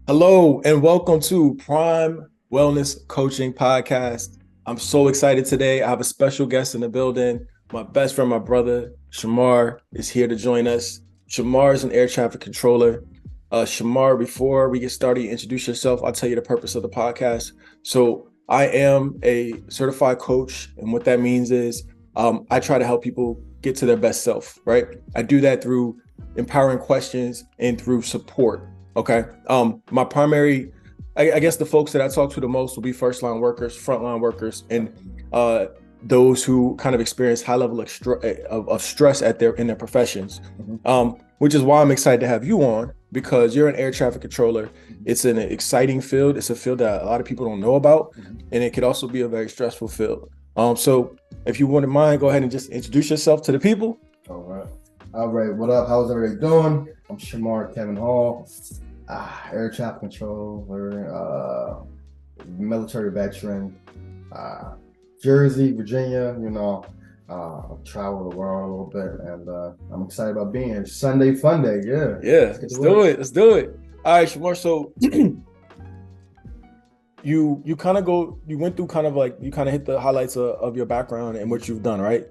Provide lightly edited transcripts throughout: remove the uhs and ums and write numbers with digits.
Hello and welcome to Prime Wellness Coaching Podcast. I'm so excited today. I have a special guest in the building. My best friend, my brother, Shamar, is here to join us. Shamar is an air traffic controller. Shamar, before we get started, introduce yourself. I'll tell you the purpose of the podcast. So, I am a certified coach, and what that means is I try to help people get to their best self, right? I do that through empowering questions and through support. Okay. My primary, I guess the folks that I talk to the most will be first line workers, frontline workers, and those who kind of experience high level of stress in their professions. Which is why I'm excited to have you on, because you're an air traffic controller. It's an exciting field. It's a field that a lot of people don't know about, and it could also be a very stressful field. So if you wouldn't mind, go ahead and just introduce yourself to the people. All right. All right. What up? How's everybody doing? I'm Shamar Kevin Hall, air traffic controller, military veteran, Jersey, Virginia. I've traveled the world a little bit, and I'm excited about being here. Sunday fun day. Yeah. Let's do it. Let's do it. All right, Shamar. So you went through kind of like, you kind of hit the highlights of your background and what you've done, right?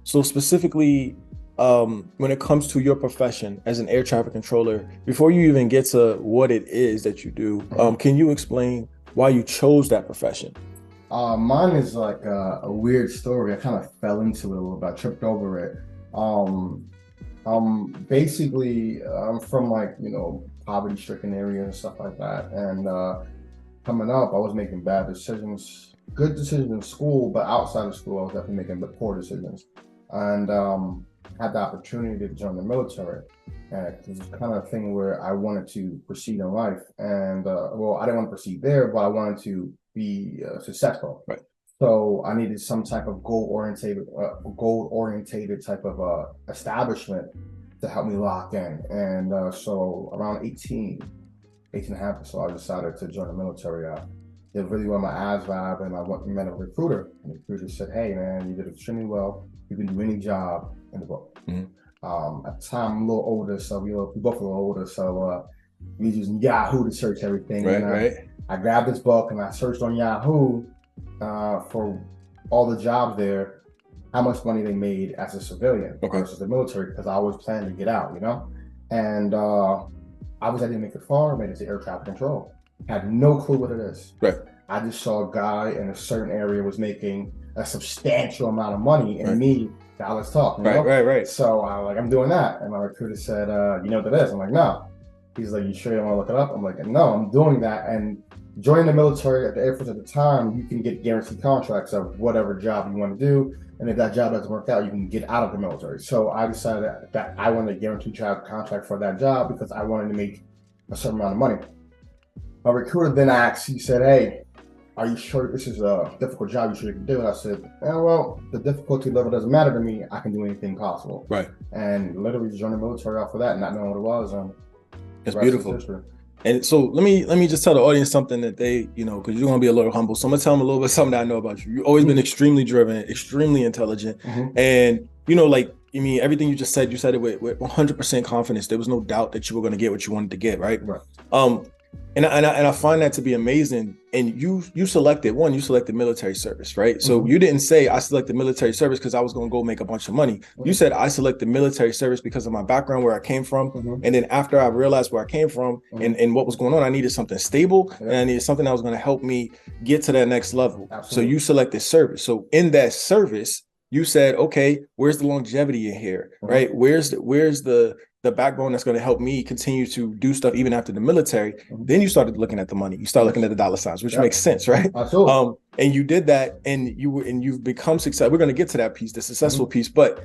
So specifically, when it comes to your profession as an air traffic controller, before you even get to what it is that you do, can you explain why you chose that profession? Mine is like a weird story. I kind of fell into it a little bit. I tripped over it. Basically, I'm from poverty-stricken areas and stuff like that. And coming up, I was making bad decisions, good decisions in school, but outside of school, I was definitely making poor decisions. And had the opportunity to join the military. And it was kind of a thing where I wanted to proceed in life. And I didn't want to proceed there, but I wanted to be successful. Right. So I needed some type of goal-orientated type of establishment to help me lock in. And so around 18 and a half or so, I decided to join the military. Did really well on my ASVAB, and I went and met a recruiter. And the recruiter said, "Hey, man, you did extremely well. You can do any job in the book." At the time, I'm a little older, so we both a little older, so we using Yahoo to search everything. Right. I grabbed this book and I searched on Yahoo for all the jobs there, how much money they made as a civilian versus the military, because I was planning to get out, And I didn't make it far, made it to air traffic control. Had no clue what it is. Right. I just saw a guy in a certain area was making a substantial amount of money, and me, now let's talk. Right. So I was like, I'm doing that. And my recruiter said, you know what that is? I'm like, no. He's like, you sure you want to look it up? I'm like, no, I'm doing that. And joining the military at the Air Force at the time, you can get guaranteed contracts of whatever job you want to do. And if that job doesn't work out, you can get out of the military. So I decided that I wanted a guaranteed job contract for that job because I wanted to make a certain amount of money. My recruiter then asked, he said, "Hey, are you sure this is a difficult job you should do?" And I said, well, the difficulty level doesn't matter to me. I can do anything possible. Right. And literally joined the military off of that, not knowing what it was. It's beautiful. And so let me just tell the audience something that they, because you're going to be a little humble. So I'm going to tell them a little bit something that I know about you. You've always been extremely driven, extremely intelligent. And, everything you said it with 100% confidence. There was no doubt that you were going to get what you wanted to get, right? And I find that to be amazing. And you selected military service, right? So you didn't say I selected military service because I was going to go make a bunch of money. You said I selected military service because of my background, where I came from. And then after I realized where I came from and what was going on, I needed something stable and I needed something that was going to help me get to that next level. So you selected service. So in that service, you said, okay, where's the longevity in here, right? Where's the backbone that's going to help me continue to do stuff even after the military? Then you started looking at the money. You start looking at the dollar signs, which makes sense, right? And you did that, and you've become successful. We're going to get to that piece, the successful piece. But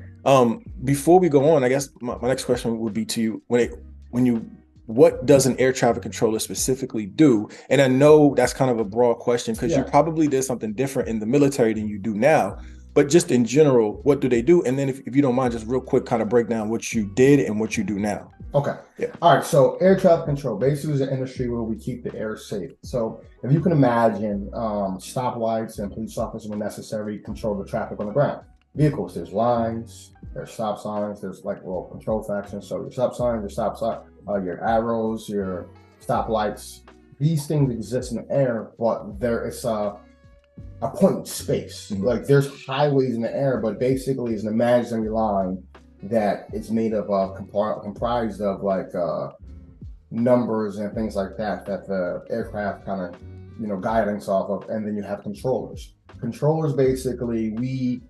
before we go on, I guess my next question would be to you, what does an air traffic controller specifically do? And I know that's kind of a broad question because you probably did something different in the military than you do now. But just in general, what do they do? And then if you don't mind, just real quick, kind of break down what you did and what you do now. Okay. Yeah. All right. So air traffic control basically is an industry where we keep the air safe. So if you can imagine, stoplights and police officers when necessary control the traffic on the ground. Vehicles, there's lines, there's stop signs, there's control factions. So your stop signs, your stop sign, your arrows, your stoplights. These things exist in the air, but there is a point in space. Mhm. Like there's highways in the air, but basically it's an imaginary line that is made of comprised of like numbers and things like that the aircraft kind of guidance off of, and then you have controllers. Controllers basically we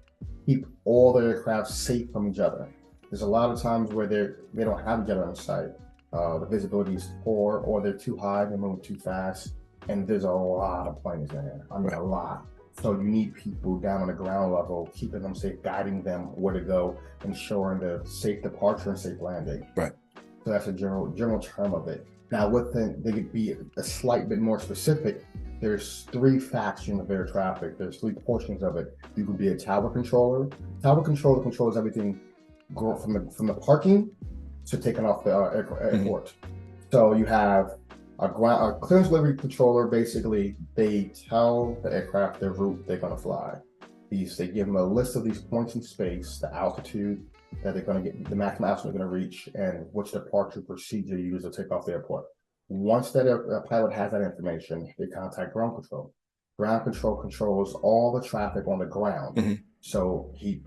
keep all the aircraft safe from each other. There's a lot of times where they don't have each other in sight. The visibility is poor, or they're too high, they're moving too fast, and there's a lot of planes in there. I mean, a lot. So you need people down on the ground level, keeping them safe, guiding them where to go, ensuring the safe departure and safe landing. Right. So that's a general term of it. Now, they could be a slight bit more specific. There's 3 factions of air traffic. There's 3 portions of it. You could be a tower controller. Tower controller controls everything from the parking to taking off the airport. Mm-hmm. So you have a clearance delivery controller. Basically, they tell the aircraft their route they're going to fly. They give them a list of these points in space, the altitude that they're going to get, the maximum altitude they're going to reach, and which departure procedure you use to take off the airport. Once that pilot has that information, they contact ground control. Ground control controls all the traffic on the ground. Mm-hmm. So he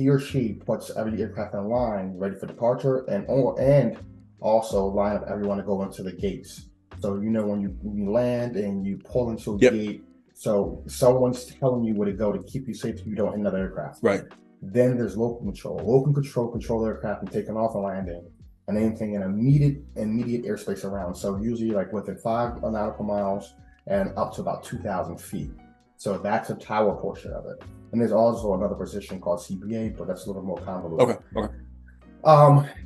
or she puts every aircraft in line ready for departure, and also line up everyone to go into the gates. So when you land and you pull into a gate, so someone's telling you where to go to keep you safe so you don't hit another aircraft. Right. Then there's local control. Local control control aircraft and taking off and landing, and anything in immediate airspace around. So usually like within 5 nautical miles and up to about 2,000 feet. So that's a tower portion of it. And there's also another position called CBA, but that's a little more convoluted. Okay.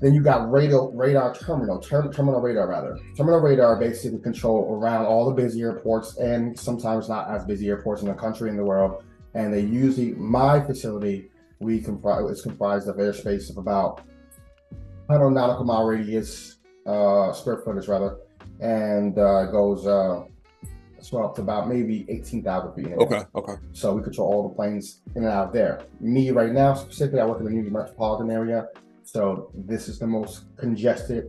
Then you got terminal radar rather. Terminal radar basically control around all the busy airports and sometimes not as busy airports in the country and the world. And they usually, my facility, is comprised of airspace of about 100 nautical mile radius, square footage rather, and goes up to about maybe 18,000 feet in the air. Okay. So we control all the planes in and out of there. Me right now, specifically, I work in the New York metropolitan area. So this is the most congested,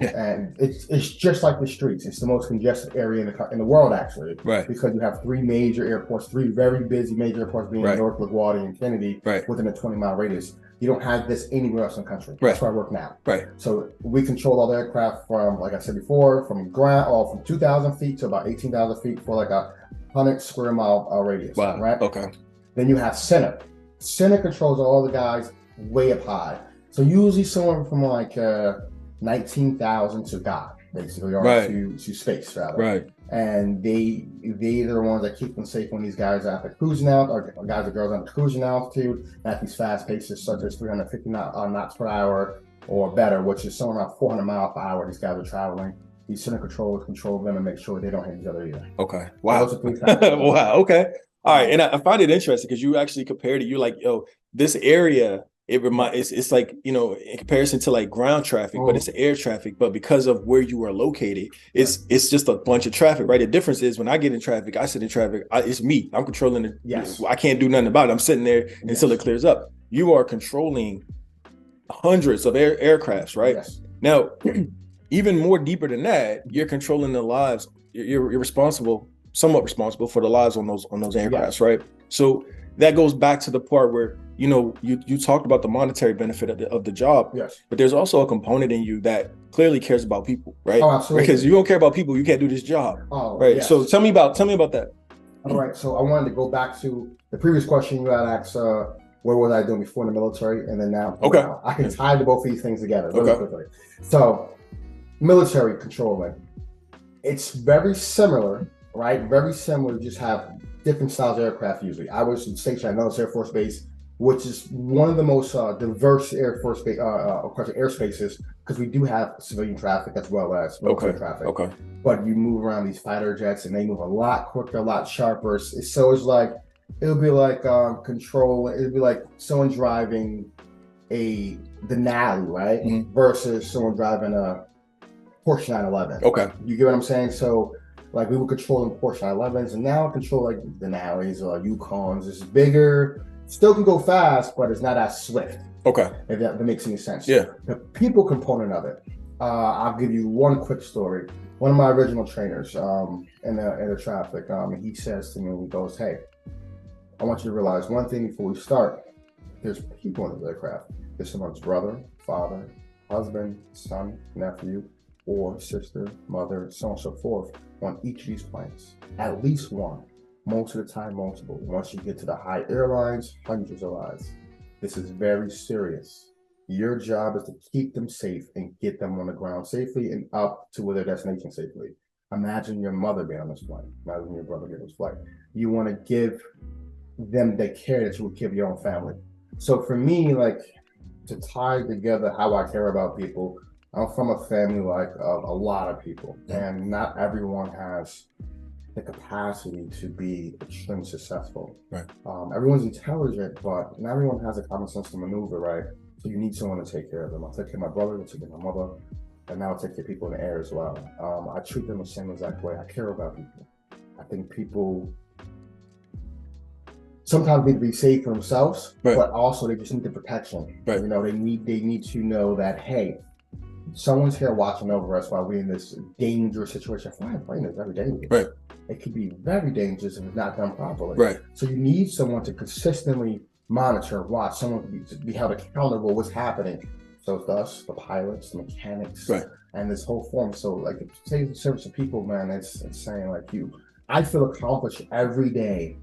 and it's just like the streets. It's the most congested area in the world, actually. Right. Because you have 3 major airports, 3 very busy major airports being Newark, LaGuardia, and Kennedy within a 20-mile radius. You don't have this anywhere else in the country. That's where I work now. Right. So we control all the aircraft from, like I said before, from ground, or from 2,000 feet to about 18,000 feet for like a 100 square mile radius. Wow. Right. Okay. Then you have center. Center controls all the guys way up high. So usually someone from like 19,000 to God, basically, or to space rather. Right. And they're the ones that keep them safe when these guys are at the cruising out, or guys and girls on the cruising altitude at these fast paces such as 350 knots per hour or better, which is somewhere around 400 miles per hour. These guys are traveling. These center controllers control them and make sure they don't hit each other either. Okay. Wow. Wow. Okay. All right. And I find it interesting because you actually compared it. You're like, this area, it's like, in comparison to like ground traffic, but it's air traffic. But because of where you are located, it's just a bunch of traffic, right? The difference is when I get in traffic, I sit in traffic. It's me. I'm controlling it. Yes. I can't do nothing about it. I'm sitting there until it clears up. You are controlling hundreds of aircrafts, right? Yes. Now, even more deeper than that, you're controlling the lives. You're somewhat responsible for the lives on those aircrafts, right? So that goes back to the part where you talked about the monetary benefit of the job. Yes. But there's also a component in you that clearly cares about people, right? Oh, absolutely. Because you don't care about people, you can't do this job. Oh, right. Yes. So tell me about that. All right. So I wanted to go back to the previous question you had asked. What was I doing before in the military, and then now? Okay. I can tie both of these things together really quickly. So, military controlling, it's very similar, right? Very similar. Just have different styles of aircraft. Usually, I was stationed at Nellis Air Force Base, which is one of the most diverse airspaces, because we do have civilian traffic as well as military traffic. Okay. But you move around these fighter jets, and they move a lot quicker, a lot sharper. So it's like, it'll be like it'll be like someone driving the Denali, right? Mm-hmm. Versus someone driving a Porsche 911. Okay. You get what I'm saying? So like we were controlling Porsche 911s, and now I control like Denalis or Yukons. It's bigger. Still can go fast, but it's not as swift. Okay. If that makes any sense. Yeah. The people component of it. I'll give you one quick story. One of my original trainers in the traffic, he says to me, he goes, "Hey, I want you to realize one thing before we start. There's people in the aircraft. There's someone's brother, father, husband, son, nephew, or sister, mother, so on and so forth on each of these planes. At least one. Most of the time, multiple. Once you get to the high airlines, hundreds of lives. This is very serious. Your job is to keep them safe and get them on the ground safely and up to their destination safely. Imagine your mother being on this flight. Imagine your brother being on this flight. You want to give them the care that you would give your own family. So for me, like, to tie together how I care about people, I'm from a family like a lot of people, and not everyone has the capacity to be extremely successful. Right. Everyone's intelligent, but not everyone has a common sense to maneuver, right? So you need someone to take care of them. I'll take care of my brother, I'll take care of my mother, and now I'll take care of people in the air as well. I treat them the same exact way. I care about people. I think people sometimes need to be safe for themselves, right, but also they just need the protection. Right. You know, they need to know that, hey, someone's here watching over us while we're in this dangerous situation. Flying a plane is very dangerous. Right. It could be very dangerous if it's not done properly. Right. So you need someone to consistently monitor, watch, someone to be held accountable what's happening. So it's us, the pilots, the mechanics, right, and this whole form. So like, saving the service of people, man, it's saying like I feel accomplished every day.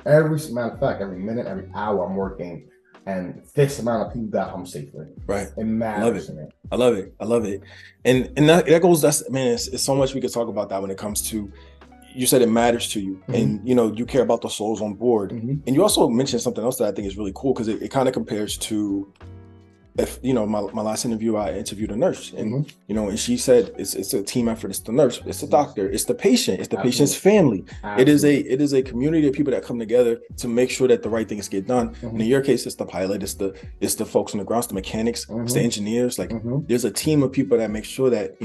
Every matter of fact, every minute, every hour I'm working, and this amount of people got home safely. Right. It matters. I love it. I love it. And that goes, it's so much we could talk about that when it comes to, you said it matters to you, mm-hmm, and you care about the souls on board. Mm-hmm. And you also mentioned something else that I think is really cool, because it kind of compares to, if my last interview, I interviewed a nurse, and mm-hmm, and she said it's a team effort. It's the nurse, it's the doctor, it's the patient, it's the Absolutely. Patient's family. Absolutely. It is a community of people that come together to make sure that the right things get done. Mm-hmm. And in your case, it's the pilot, it's the folks on the ground, it's the mechanics, mm-hmm, it's the engineers. Like, mm-hmm, there's a team of people that make sure that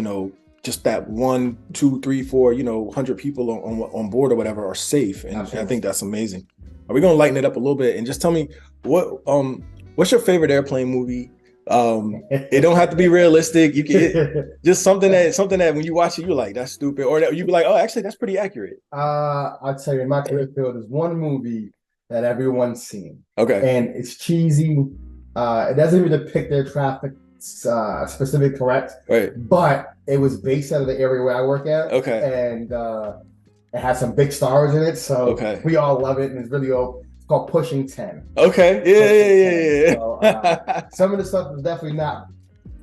just that 1, 2, 3, 4 100 people on board or whatever are safe. And I think that's amazing. Are we gonna lighten it up a little bit and just tell me what's your favorite airplane movie? It don't have to be realistic. You can just something that when you watch it, you're like, that's stupid, or that you be like, oh, actually, that's pretty accurate. I'll tell you, in my career field, there's one movie that everyone's seen. Okay, and it's cheesy. It doesn't even depict their traffic specific correct, right? But it was based out of the area where I work at. Okay, and it has some big stars in it, so we all love it, and it's really old. Called Pushing 10. Okay. Yeah. So, some of the stuff is definitely not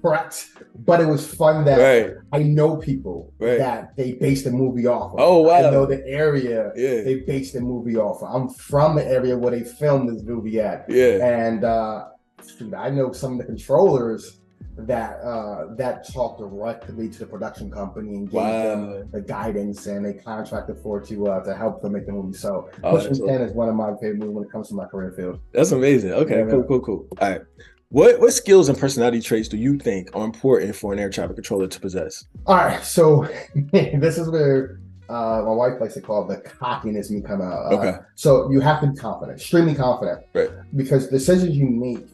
correct, but it was fun that I know people that they based the movie off of. Oh, wow. I know the area they based the movie off of. I'm from the area where they filmed this movie at. Yeah. And I know some of the controllers that talked directly to the production company and gave them the guidance, and they contracted for it to help them make the movie. So Pushing 10 is one of my favorite movies when it comes to my career field. That's amazing. Okay, cool. All right. What skills and personality traits do you think are important for an air traffic controller to possess? All right, so this is where my wife likes to call the cockiness me come out. So you have to be confident, extremely confident, right? Because decisions you make,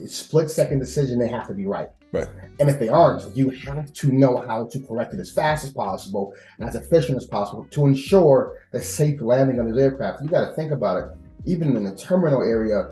split-second decision, they have to be right. Right. And if they aren't, you have to know how to correct it as fast as possible and as efficient as possible to ensure the safe landing of this aircraft. You got to think about it. Even in the terminal area,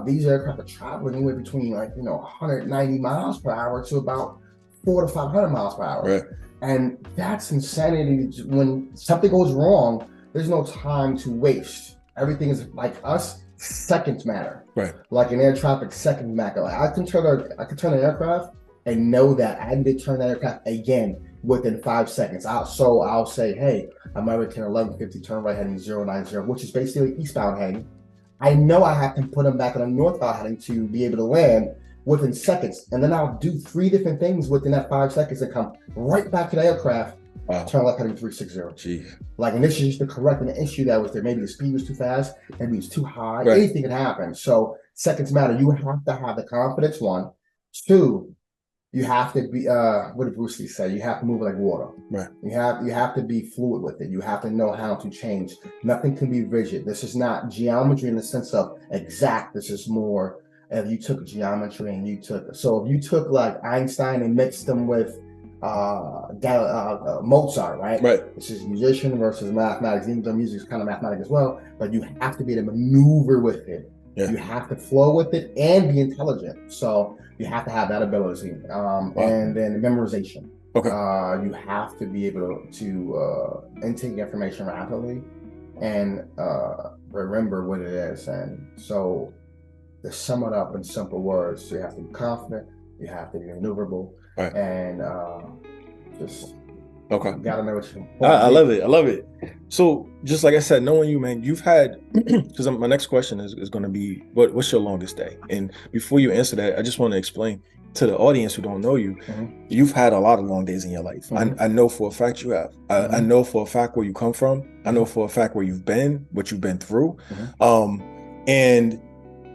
these aircraft are traveling anywhere between 190 miles per hour to about 400 to 500 miles per hour. Right. And that's insanity. When something goes wrong, there's no time to waste. Everything is like us. Seconds matter. Right. Like in air traffic, seconds matter. Like I can turn an aircraft and know that I need to turn that aircraft again within 5 seconds. I'll say, hey, I'm American 1150, turn right heading 090, which is basically eastbound heading. I know I have to put them back on a northbound heading to be able to land within seconds. And then I'll do 3 different things within that 5 seconds and come right back to the aircraft. Turn left heading 360. Jeez. Like, and this is just to correct an issue that was there. Maybe the speed was too fast, maybe it was too high. Right. Anything can happen. So seconds matter. You have to have the confidence, 1. 2, you have to be what did Bruce Lee say? You have to move like water. Right. You have to be fluid with it. You have to know how to change. Nothing can be rigid. This is not geometry in the sense of exact. This is more if you took geometry and if you took like Einstein and mixed them with Mozart, right? Right. This is musician versus mathematics. Even though music is kind of mathematics as well, but you have to be able to maneuver with it. Yeah. You have to flow with it and be intelligent. So you have to have that ability. And then memorization. Okay. You have to be able to intake information rapidly and remember what it is. And so to sum it up in simple words, you have to be confident, you have to be maneuverable, right, and just okay. You gotta know what you want. I love it. I love it. So just like I said, knowing you, man, you've had, because my next question is going to be, what's your longest day? And before you answer that, I just want to explain to the audience who don't know you, you've had a lot of long days in your life. I know for a fact you have. I know for a fact where you come from. I know for a fact where you've been, what you've been through. And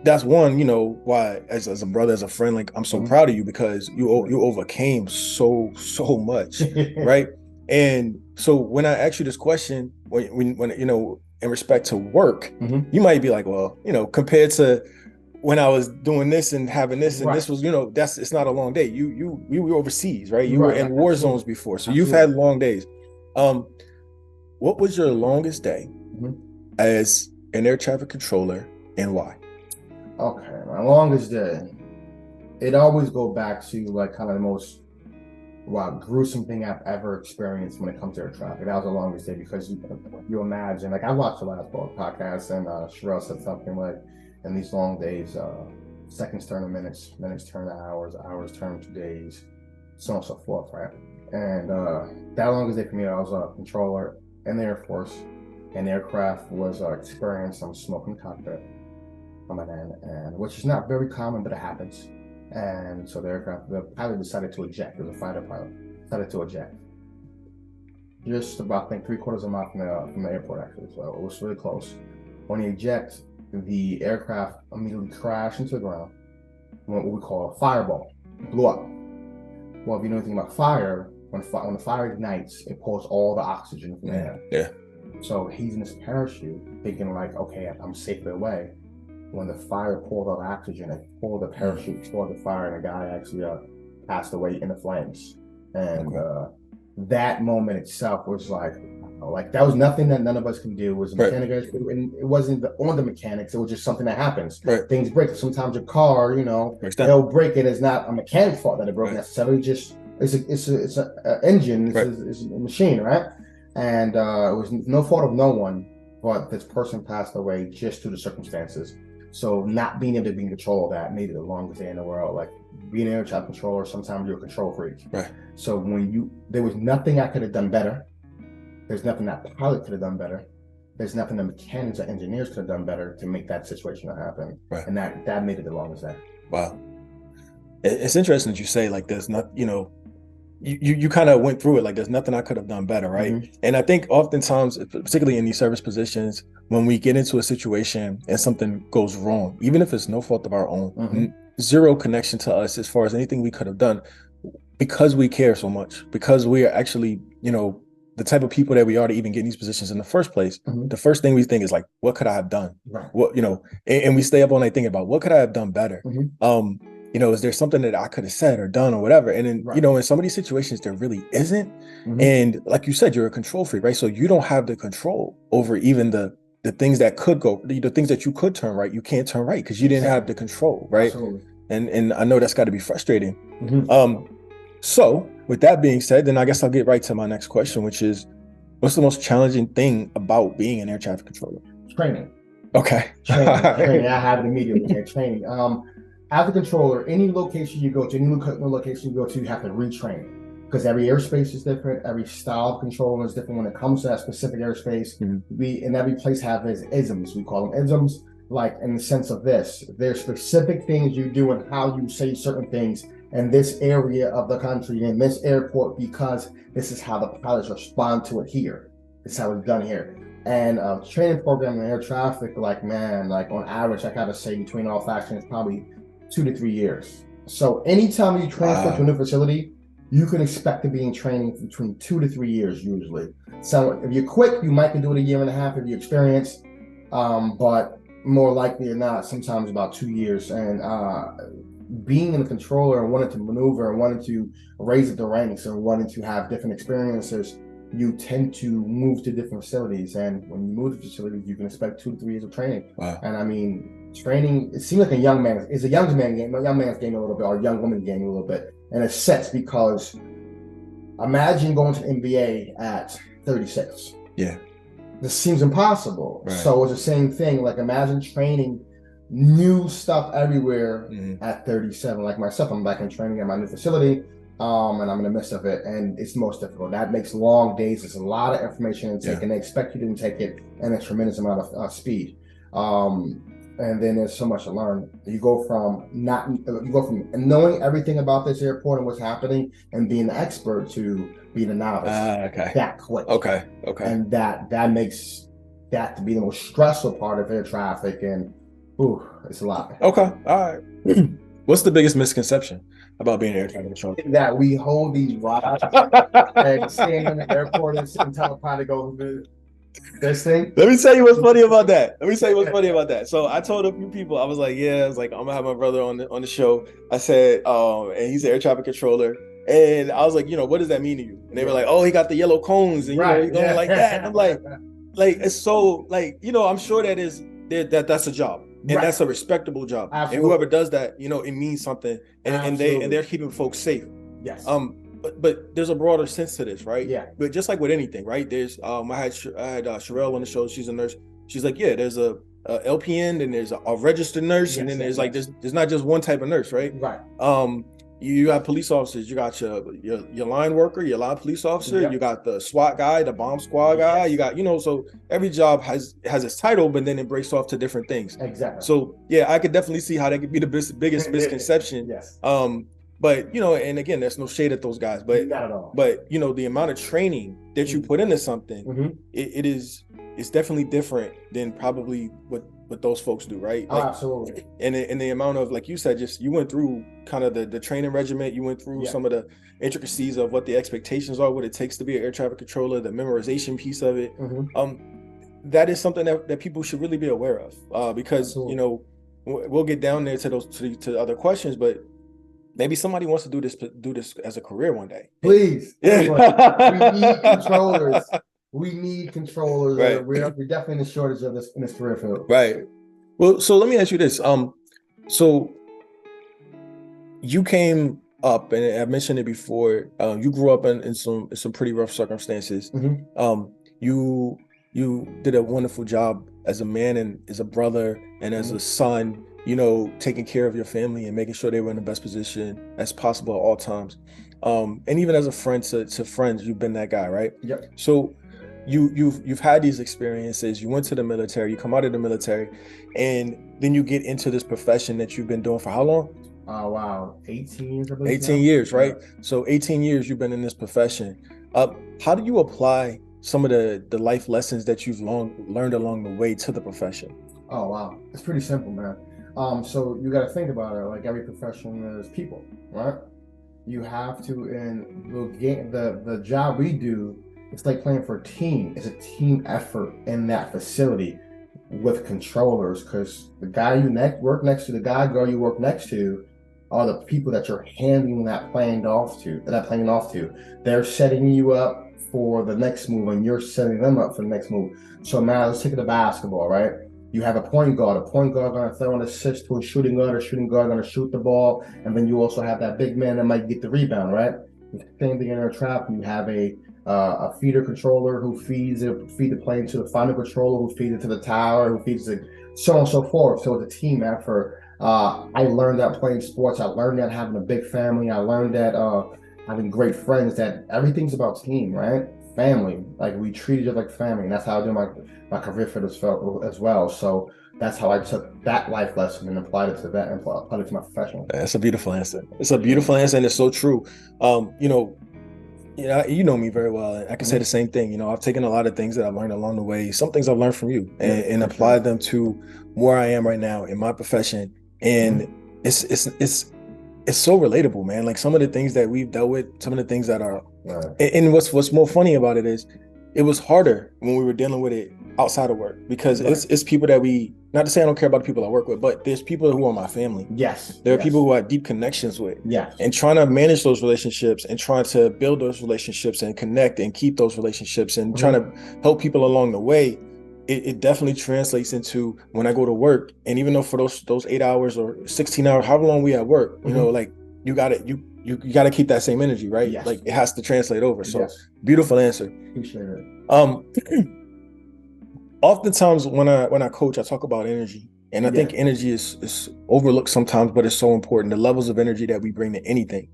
that's one, you know, why as a brother, as a friend, like I'm so proud of you, because you overcame so much, right? And so when I ask you this question, when you know, in respect to work, you might be like, well, you know, compared to when I was doing this and having this and this was, you know, it's not a long day. You were overseas, right? You were in war zones before, so you've had long days. What was your longest day as an air traffic controller, and why? Okay, my longest day, it always go back to like kind of the most gruesome thing I've ever experienced when it comes to air traffic. That was the longest day, because you imagine, like I watched the last podcast and Sherelle said something like, in these long days, seconds turn to minutes, minutes turn to hours, hours turn to days, so on and so forth, right? And that longest day for me, I was a controller in the Air Force, and the aircraft was experiencing some smoking cockpit coming in, and which is not very common, but it happens. And so the pilot decided to eject. It was a fighter pilot, decided to eject. Just about, I think, 3/4 of a mile from the airport, actually. So it was really close. When he ejects, the aircraft immediately crashed into the ground. What we call a fireball, blew up. Well, if you know anything about fire, when the fire ignites, it pulls all the oxygen from the air. Yeah. So he's in his parachute, thinking like, okay, I'm safely away. When the fire pulled out oxygen, it pulled the parachute toward the fire, and the guy actually passed away in the flames. And that moment itself was like that was nothing that none of us can do. It was mechanics, and it wasn't on the mechanics. It was just something that happens. Things break. Sometimes your car, you know, they'll break it. It's not a mechanic's fault that it broke necessarily. Just it's a engine. It's a machine, right? And it was no fault of no one, but this person passed away just due to circumstances. So not being able to be in control of that made it the longest day in the world. Like being an air traffic controller, sometimes you're a control freak. Right. So there was nothing I could have done better. There's nothing that pilot could have done better. There's nothing the mechanics or engineers could have done better to make that situation happen. Right. And that made it the longest day. Wow. It's interesting that you say like there's not, you know, you kind of went through it like there's nothing I could have done better, right? And I think oftentimes, particularly in these service positions, when we get into a situation and something goes wrong, even if it's no fault of our own, zero connection to us as far as anything we could have done, because we care so much, because we are actually, you know, the type of people that we are to even get in these positions in the first place. The first thing we think is like, what could I have done? What, you know, and we stay up all night thinking about what could I have done better? You know, is there something that I could have said or done or whatever? And then, you know, in some of these situations, there really isn't. And like you said, you're a control freak, right? So you don't have the control over even the things that could go, the things that you could turn right, you can't turn right because you didn't have the control, right? Absolutely. And I know that's got to be frustrating. So with that being said, then I guess I'll get right to my next question, which is, what's the most challenging thing about being an air traffic controller? Training. Okay. Training. I have it immediately here. Training. As a controller, any location you go to, any location you go to, you have to retrain, because every airspace is different. Every style of controller is different when it comes to that specific airspace. We in every place have isms. We call them isms, like in the sense of this. There's specific things you do and how you say certain things in this area of the country, in this airport, because this is how the pilots respond to it here. This is how it's done here. And training program in air traffic, like on average, I gotta say between all factions, probably 2 to 3 years. So anytime you transfer to a new facility, you can expect to be in training between 2 to 3 years usually. So if you're quick, you might can do it a year and a half if you're experienced. But more likely than not, sometimes about 2 years. And being in a controller and wanting to maneuver and wanting to raise the ranks and wanting to have different experiences, you tend to move to different facilities. And when you move to facilities, you can expect 2 to 3 years of training. Wow. And I mean, training, it seems like it's a young man's game a little bit, or a young woman's game a little bit. And it sets because imagine going to the NBA at 36. Yeah. This seems impossible. Right. So it's the same thing. Like imagine training new stuff everywhere at 37. Like myself, I'm back in training at my new facility, and I'm in the midst of it, and it's most difficult. That makes long days. There's a lot of information to take, and they expect you to take it in a tremendous amount of speed. And then there's so much to learn. You go from knowing everything about this airport and what's happening and being an expert to being a novice. That quick. Okay. And that makes that to be the most stressful part of air traffic, and it's a lot. Okay. All right. What's the biggest misconception about being an air traffic controller? That we hold these rides and stand in the airport and tell a pilot to go this thing. Let me tell you what's funny about that. So I told a few people, I was like, I'm gonna have my brother on the show. I said, and he's an air traffic controller. And I was like, what does that mean to you? And they were like, oh, he got the yellow cones and he's going like that. And I'm like it's so like, I'm sure that's a job. And that's a respectable job. Absolutely. And whoever does that, it means something. And they're keeping folks safe. Yes. But there's a broader sense to this, right? Yeah. But just like with anything, right? There's I had Sherelle on the show. She's a nurse. She's like, there's a LPN, and there's a registered nurse, and then there's there's not just one type of nurse, right? Right. You got police officers. You got your line worker, your line police officer. Yep. You got the SWAT guy, the bomb squad guy. Yes. You got so every job has its title, but then it breaks off to different things. Exactly. So I could definitely see how that could be the biggest misconception. Yes. But and again, there's no shade at those guys, but not at all. But the amount of training that you put into something, it's definitely different than probably what those folks do, right? Absolutely. And the amount of, like you said, just you went through kind of the training regiment, you went through some of the intricacies of what the expectations are, what it takes to be an air traffic controller, the memorization piece of it. That is something that people should really be aware of, because we'll get down there to other questions, but maybe somebody wants to do this as a career one day. Please. We need controllers. Right. We're definitely in the shortage of this in this career field. Right. Well, so let me ask you this. So you came up, and I mentioned it before. You grew up in some pretty rough circumstances. You did a wonderful job as a man and as a brother and as a son. Taking care of your family and making sure they were in the best position as possible at all times. And even as a friend to friends, you've been that guy, right? Yep. So you've had these experiences. You went to the military, you come out of the military, and then you get into this profession that you've been doing for how long? Oh, wow. 18 years, I believe. 18 years, right? Yeah. So 18 years you've been in this profession. How do you apply some of the life lessons that you've learned along the way to the profession? Oh, wow. It's pretty simple, man. So you got to think about it. Like every profession is people, right? You have to, in the job we do, it's like playing for a team. It's a team effort in that facility with controllers, because the guy you work next to, the guy, girl you work next to, are the people that you're handing that plane off to. They're setting you up for the next move, and you're setting them up for the next move. So now let's take it to basketball, right? You have a point guard. A point guard going to throw an assist to a shooting guard. A shooting guard going to shoot the ball. And then you also have that big man that might get the rebound, right? Same thing in air traffic. You have a feeder controller who feed the plane to the final controller, who feeds it to the tower, who feeds it, so on and so forth. So it's a team effort. I learned that playing sports. I learned that having a big family. I learned that having great friends, that everything's about team, right? Family. Like we treat each other like family. And that's how I do my career for this as well. So that's how I took that life lesson and applied it to that and applied it to my profession. That's a beautiful answer. It's a beautiful answer, and it's so true. You know me very well. I can say the same thing. I've taken a lot of things that I've learned along the way. Some things I've learned from you and applied them to where I am right now in my profession. And it's so relatable, man. Like some of the things that we've dealt with, some of the things that are, and what's more funny about it is, it was harder when we were dealing with it outside of work, because it's people that not to say I don't care about the people I work with, but there's people who are my family. Yes. There are people who I have deep connections with. Yes. And trying to manage those relationships and trying to build those relationships and connect and keep those relationships and trying to help people along the way, it definitely translates into when I go to work. And even though for those 8 hours or 16 hours, however long we at work, you know, like you gotta keep that same energy, right? Yes. Like it has to translate over. So beautiful answer. Appreciate it. Oftentimes when I coach, I talk about energy, and I think energy is overlooked sometimes, but it's so important. The levels of energy that we bring to anything.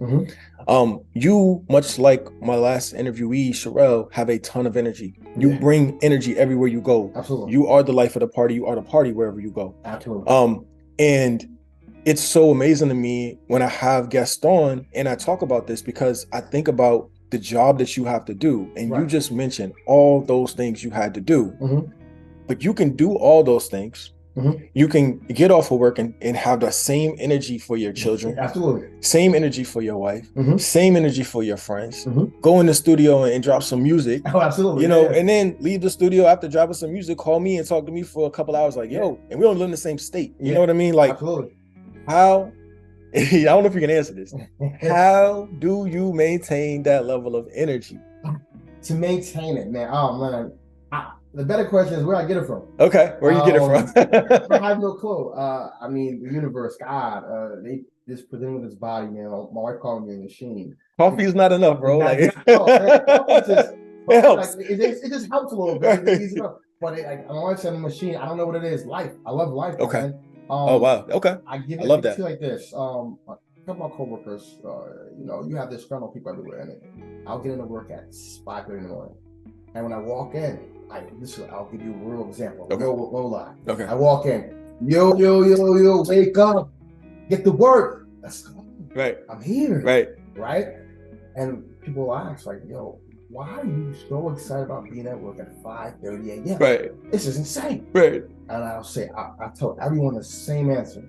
You, much like my last interviewee, Sherelle, have a ton of energy. You bring energy everywhere you go. Absolutely. You are the life of the party. You are the party wherever you go. Absolutely. And it's so amazing to me when I have guests on and I talk about this, because I think about the job that you have to do. And you just mentioned all those things you had to do. But you can do all those things. You can get off of work and have the same energy for your children. Absolutely. Same energy for your wife. Same energy for your friends. Go in the studio and drop some music. Oh, absolutely. You know, and then leave the studio after dropping some music, call me and talk to me for a couple hours like, yo, and we don't live in the same state. You know what I mean? Like, absolutely. How, I don't know if you can answer this. How do you maintain that level of energy? To maintain it, man. Oh, man. The better question is where I get it from. Okay, where you get it from? I have no clue. I mean, the universe, God, they just presented this body, man. My wife called me a machine. Coffee is not enough, bro. It helps. It just helps a little bit. It's easy enough. But I'm always saying a machine. I don't know what it is. Life. I love life. Okay. Man. Oh wow. Okay. I love that. Like this. A couple of my coworkers, you know, you have disgruntled people everywhere, and I'll get into work at 5:30 in the morning, and when I walk in, I'll give you a real example. Okay. No lie. Okay. I walk in, yo, wake up, get to work. Let's go. Right. I'm here. Right. And people ask, like, yo, why are you so excited about being at work at 5:30 a.m.? Right. This is insane. Right. And I'll say, I told everyone the same answer.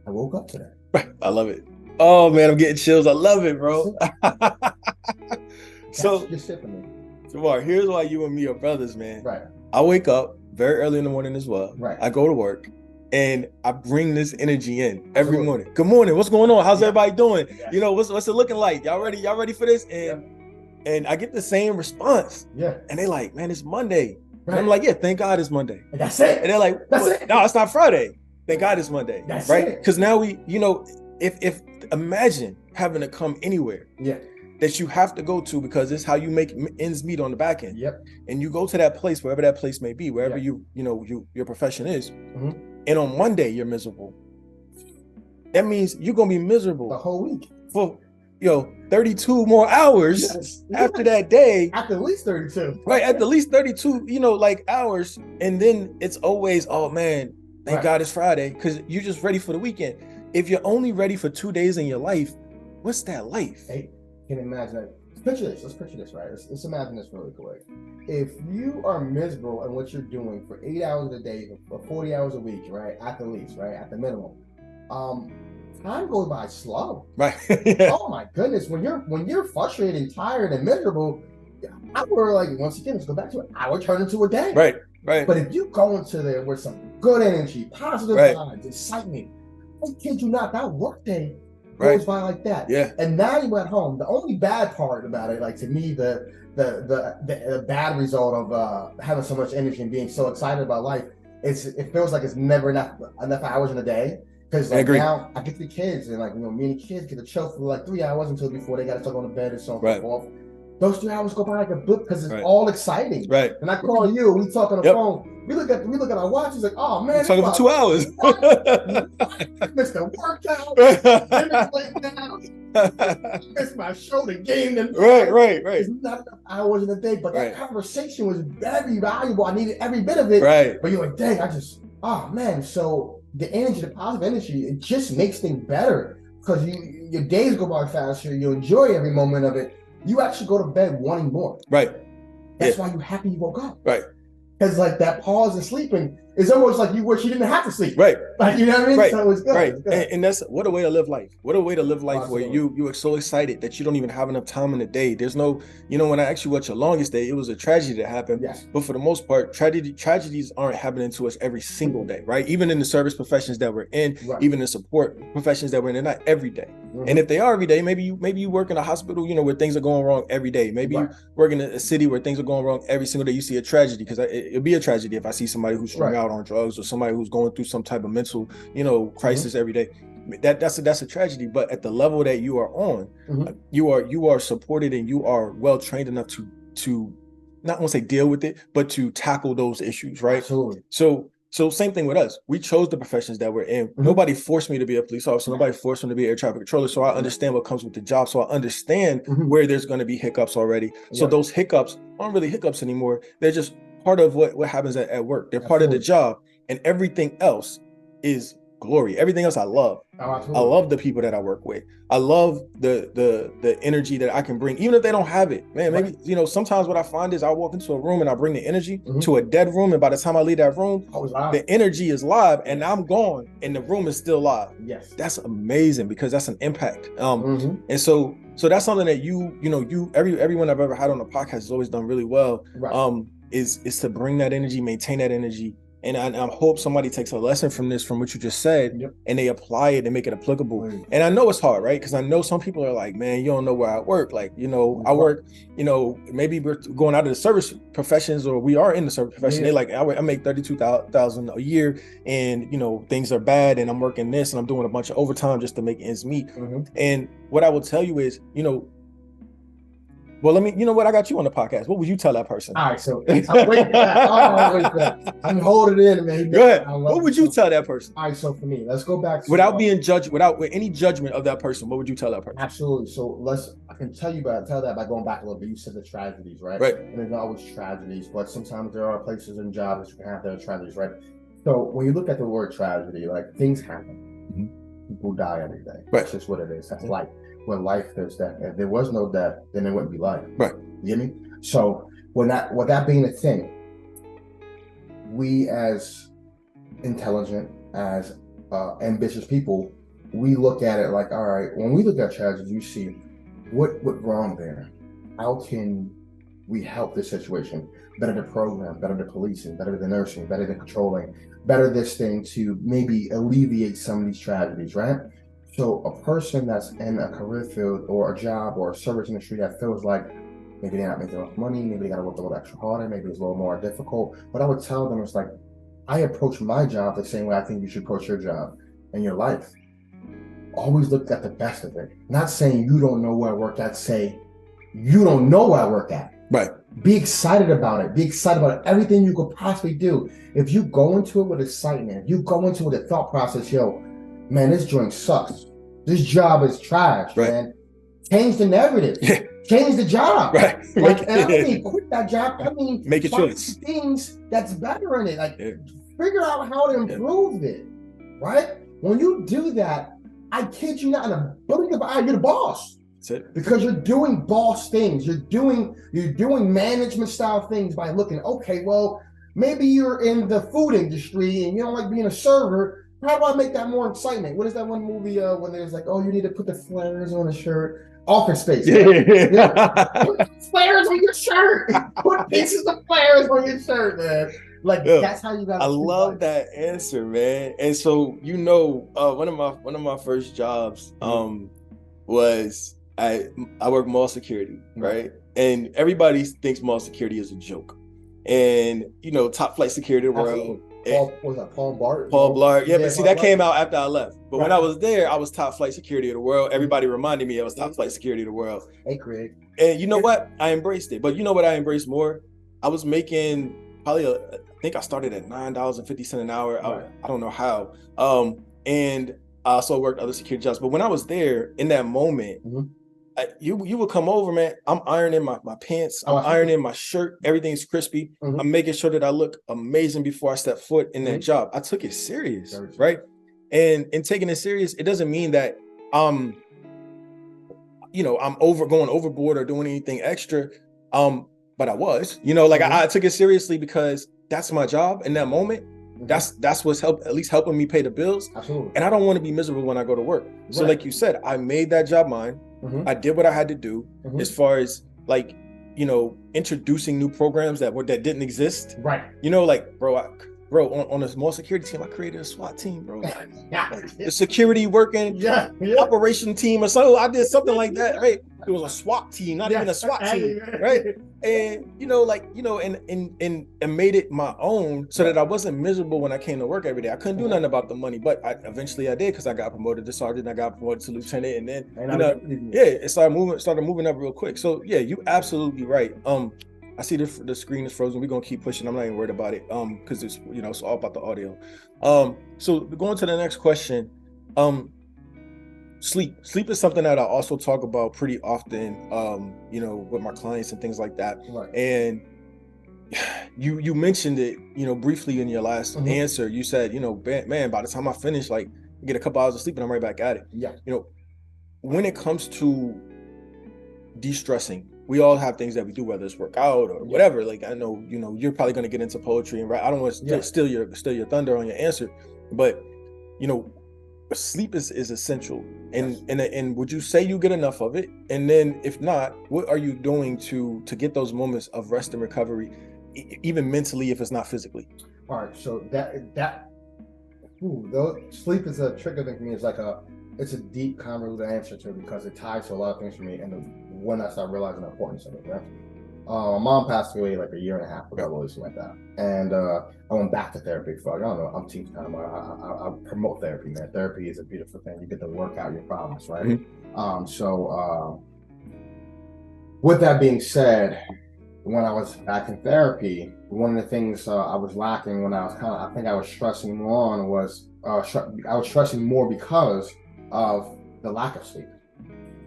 I woke up today. Right. I love it. Oh man, I'm getting chills. I love it, bro. So just sit for me. Shamar, here's why you and me are brothers, man. Right. I wake up very early in the morning as well. Right. I go to work and I bring this energy in every morning. Good morning. What's going on? How's everybody doing? Yeah. You know, what's it looking like? Y'all ready for this? And I get the same response. Yeah. And they like, man, it's Monday. Right. And I'm like, yeah, thank God it's Monday. And that's it. And they're like, that's it. No, it's not Friday. Thank God it's Monday. That's right. It. Because now we, you know, if imagine having to come anywhere. Yeah. That you have to go to because it's how you make ends meet on the back end. Yep. And you go to that place, wherever that place may be, wherever your profession is. And on Monday you're miserable. That means you're gonna be miserable the whole week for 32 more hours after that day. At least 32. Right, at the least 32, hours. And then it's always, oh man, thank God it's Friday, because you're just ready for the weekend. If you're only ready for 2 days in your life, what's that life? Hey. Can imagine that. Let's picture this, right? Let's imagine this really quick. If you are miserable in what you're doing for 8 hours a day, for 40 hours a week, right? At the least, right? At the minimum. Time goes by slow. Right. Oh my goodness. When you're frustrated and tired and miserable, hour, like, once again, let's go back to it. Hour turn into a day. Right. But if you go into there with some good energy, positive vibes, excitement, I kid you not, that work day goes by like that. Yeah. And now you're at home. The only bad part about it, like, to me, the bad result of having so much energy and being so excited about life, it feels like it's never enough hours in a day. Because now I get the kids and me and the kids get to chill for like 3 hours until before they got to start going to bed and so on and so forth. Those 3 hours go by like a blip because it's all exciting. Right. And I call you, we talk on the phone. We look at our watches like, oh man, talking for 2 hours. I missed the workout. I missed my show, the game. Right. It's not enough hours in a day, but that conversation was very valuable. I needed every bit of it. Right. But you're like, dang, so the energy, the positive energy, it just makes things better because your days go by faster. You enjoy every moment of it. You actually go to bed wanting more. Right. That's why you're happy you woke up. Right. Because like that pause and sleeping, it's almost like you wish you didn't have to sleep. Right. Like, you know what I mean? Right. So it's good. Right. It's good. And that's what a way to live life. What a way to live life Absolutely. where you are so excited that you don't even have enough time in the day. There's no, when I asked you what your longest day, it was a tragedy that happened. Yes. But for the most part, tragedies aren't happening to us every single day, right? Even in the service professions that we're in, even in support professions that we're in, they're not every day. And if they are every day, maybe you work in a hospital, where things are going wrong every day. Maybe you work in a city where things are going wrong every single day. You see a tragedy, because it'd be a tragedy if I see somebody who's strung out on drugs, or somebody who's going through some type of mental, crisis every day. That's a tragedy. But at the level that you are on, you are supported, and you are well trained enough to not want to say deal with it, but to tackle those issues, right? Absolutely. So same thing with us. We chose the professions that we're in. Nobody forced me to be a police officer. Nobody forced me to be an air traffic controller. So I understand what comes with the job. So I understand where there's going to be hiccups already. So those hiccups aren't really hiccups anymore. They're just part of what happens at work. They're part of the job, and everything else is glory. Everything else I love. I love the people that I work with. I love the energy that I can bring, even if they don't have it. Man, maybe sometimes what I find is I walk into a room and I bring the energy to a dead room, and by the time I leave that room, the energy is live, and I'm gone, and the room is still live. Yes, that's amazing, because that's an impact. And so that's something that everyone I've ever had on the podcast has always done really well. Is to bring that energy, maintain that energy. And I hope somebody takes a lesson from what you just said, and they apply it and make it applicable. And I know it's hard, right? Because I know some people are like, man, you don't know where I work. Like, I work, maybe we're going out of the service professions, or we are in the service profession. They're like, I make $32,000 a year, and things are bad, and I'm working this, and I'm doing a bunch of overtime just to make ends meet. And what I will tell you is, well, I got you on the podcast. What would you tell that person? All right, so I'm waiting for that. I'm holding it in, man. Go ahead. What would you tell that person? All right, so for me, let's go back to without being judged, with any judgment of that person. What would you tell that person? Absolutely. So I can tell that by going back a little bit. You said the tragedies, right? Right. And there's not always tragedies, but sometimes there are places and jobs that you can have that are tragedies, right? So when you look at the word tragedy, like, things happen. People die every day. Right. That's just what it is. That's life. When life, there's death. If there was no death, then there wouldn't be life. Right. You get me? So with that being a thing, we as intelligent, as ambitious people, we look at it like, all right, when we look at tragedy, you see what went wrong there. How can we help this situation? Better the program, better the policing, better the nursing, better the controlling, better this thing to maybe alleviate some of these tragedies, right? So a person that's in a career field or a job or a service industry that feels like maybe they're not making enough money, maybe they got to work a little extra harder, maybe it's a little more difficult. What I would tell them is, like, I approach my job the same way I think you should approach your job and your life. Always look at the best of it. Not saying you don't know where I work at, say you don't know where I work at. Right. Be excited about it. Be excited about everything you could possibly do. If you go into it with excitement, if you go into it with a thought process, man, this joint sucks. This job is trash, man. Change the narrative. Yeah. Change the job. Right. Like, and I mean, quit that job. I mean, make a choice. Things that's better in it. Like, figure out how to improve it. Right? When you do that, I kid you not, in a blink of an eye, you're the boss. That's it. Because you're doing boss things. You're doing management style things by looking, okay, well, maybe you're in the food industry and you don't like being a server. How do I make that more excitement? What is that one movie when there's like, oh, you need to put the flares on a shirt? Office Space. Right? Put flares on your shirt. Put pieces of flares on your shirt, man. Like, that's how you got. I love that answer, man. And so one of my first jobs was I work mall security, right? And everybody thinks mall security is a joke, and top flight security in the world. Paul Blart? Paul Blart. Yeah, but see, that came out after I left. But when I was there, I was top flight security of the world. Everybody reminded me I was top flight security of the world. Hey, Craig. And you know what? I embraced it. But you know what I embraced more? I was making probably, I think I started at $9.50 an hour. Right. I don't know how. And I also worked other security jobs. But when I was there, in that moment, you would come over, man. I'm ironing my pants. I'm ironing my shirt. Everything's crispy. I'm making sure that I look amazing before I step foot in that job. I took it serious, right? And in taking it serious, it doesn't mean that I'm going overboard or doing anything extra. But I was, I took it seriously because that's my job in that moment. That's what's at least helping me pay the bills. Absolutely. And I don't want to be miserable when I go to work. Right. So like you said, I made that job mine. I did what I had to do as far as like, you know, introducing new programs that didn't exist. Right. You know, like, bro, on a small security team, I created a SWAT team, bro. The security working operation team or something. I did something like that, right? It was a SWAT team, not even a SWAT team, right? And you know, like, you know, and made it my own so that I wasn't miserable when I came to work every day. I couldn't do nothing about the money, but eventually I did because I got promoted to sergeant, I got promoted to lieutenant, and then it started moving up real quick. So yeah, you absolutely right. I see the screen is frozen. We're gonna keep pushing. I'm not even worried about it. Because it's, you know, it's all about the audio. So going to the next question. Sleep is something that I also talk about pretty often, you know, with my clients and things like that. Right. And you mentioned it, you know, briefly in your last answer. You said, you know, man, by the time I finish, like, get a couple hours of sleep and I'm right back at it. Yeah. You know, when it comes to de-stressing, we all have things that we do, whether it's work out or whatever. Like, I know, you know, you're probably going to get into poetry, and right, I don't want to steal your thunder on your answer, but you know, sleep is essential. And would you say you get enough of it? And then if not, what are you doing to get those moments of rest and recovery, even mentally, if it's not physically? All right, so sleep is a trigger thing for me. It's a deep, convoluted answer to it because it ties to a lot of things for me. And when I started realizing the importance of it, right? My mom passed away like a year and a half ago, or something like that. And I went back to therapy for, I don't know, I'm teaching time. I promote therapy, man. Therapy is a beautiful thing. You get to work out your problems, right? So with that being said, when I was back in therapy, one of the things I was lacking when I was I think I was stressing more on was, I was stressing more because of the lack of sleep.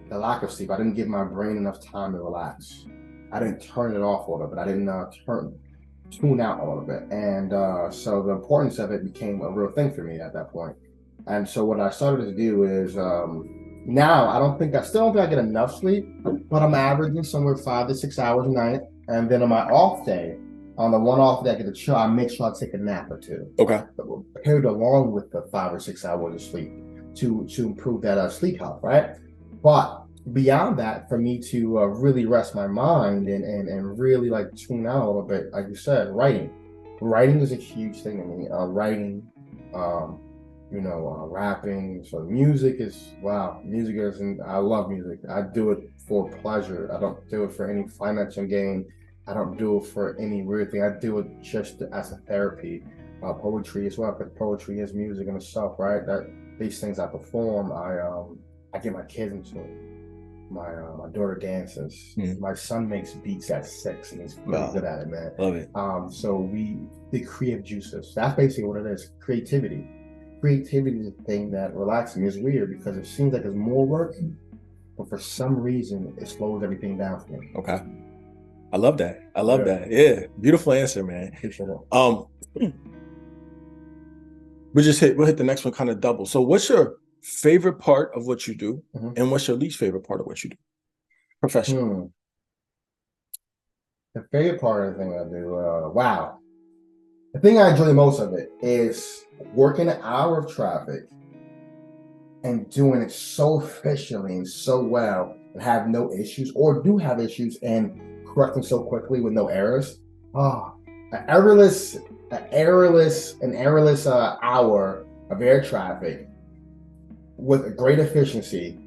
I didn't give my brain enough time to relax. I didn't turn it off a little bit. I didn't tune out a little bit. And so the importance of it became a real thing for me at that point. And so what I started to do is, now I still don't think I get enough sleep, but I'm averaging somewhere 5 to 6 hours a night. And then on my off day, on the one off day I get to chill, I make sure I take a nap or two. Okay. Paired along with the 5 or 6 hours of sleep to improve that sleep health, right? But beyond that, for me to really rest my mind and really like tune out a little bit, like you said, writing is a huge thing to me. Writing, rapping. So music is, and I love music. I do it for pleasure. I don't do it for any financial gain. I don't do it for any weird thing. I do it just as a therapy. Poetry as well, because poetry is music in itself, right? That these things I perform, I get my kids into it. My daughter dances. My son makes beats at 6, and he's pretty good at it, man. Love it. So the creative juices. That's basically what it is. Creativity. Creativity is the thing that relaxes me. It's weird because it seems like it's more work, but for some reason it slows everything down for me. Okay. I love that. That. Yeah. Beautiful answer, man. Appreciate it. We'll hit the next one kind of double. So what's your favorite part of what you do, and what's your least favorite part of what you do professionally? The favorite part of the thing I do, the thing I enjoy the most of it is working an hour of traffic and doing it so efficiently and so well and have no issues, or do have issues and correct them so quickly with no errors. An errorless hour of air traffic with a great efficiency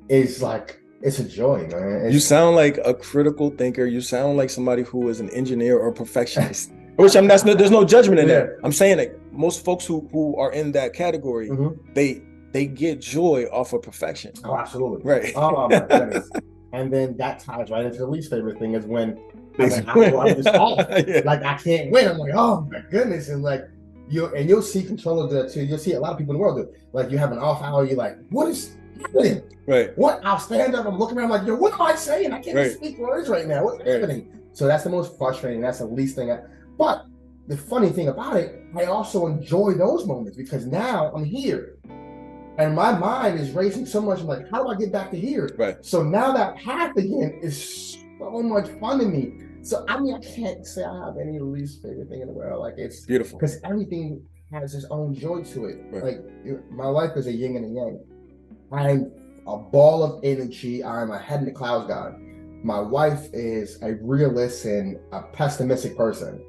is like, it's a joy, man. You sound like a critical thinker. You sound like somebody who is an engineer or a perfectionist. Which there's no judgment in that. I'm saying that most folks who are in that category, they get joy off of perfection. Oh, absolutely. Right. Oh my goodness. And then that ties right into the least favorite thing is when I'm just off. Like I can't win. I'm like, oh my goodness. And like you'll see controllers do that too. You'll see a lot of people in the world do. Like you have an off hour, you're like, what is happening? Right. What? I'll stand up, I'm looking around like, yo, what am I saying? I can't even speak words right now. What's happening? So that's the most frustrating. That's the least thing. But the funny thing about it, I also enjoy those moments because now I'm here. And my mind is racing so much. I'm like, how do I get back to here? Right. So now that path again is so much fun to me. So I mean, I can't say I have any least favorite thing in the world. Like it's Beautiful. because everything has its own joy to it. Right. Like my life is a yin and a yang. I'm a ball of energy. I'm a head in the clouds guy. My wife is a realist and a pessimistic person.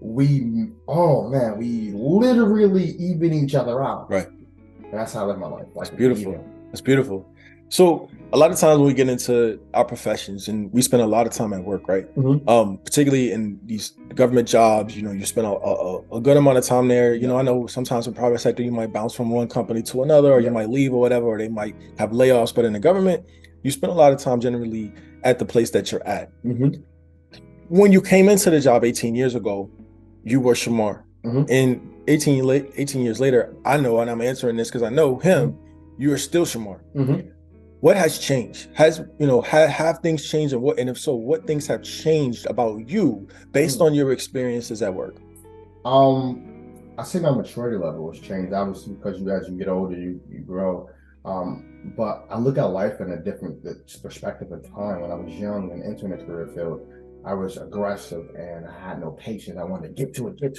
We literally even each other out. Right. And that's how I live my life. Like, that's beautiful. That's beautiful. So a lot of times when we get into our professions and we spend a lot of time at work, right? Mm-hmm. Particularly in these government jobs, you spend a good amount of time there. I know sometimes in private sector, you might bounce from one company to another, or you might leave or whatever, or they might have layoffs. But in the government, you spend a lot of time generally at the place that you're at. Mm-hmm. When you came into the job 18 years ago, you were Shamar. And 18 years later, I know, and I'm answering this because I know him, you are still Shamar. What has changed? Have things changed, and if so, what things have changed about you based on your experiences at work? I say my maturity level has changed, obviously, because as you get older, you grow. But I look at life in a different perspective of time. When I was young and entering the career field, I was aggressive and I had no patience. I wanted to get to it. And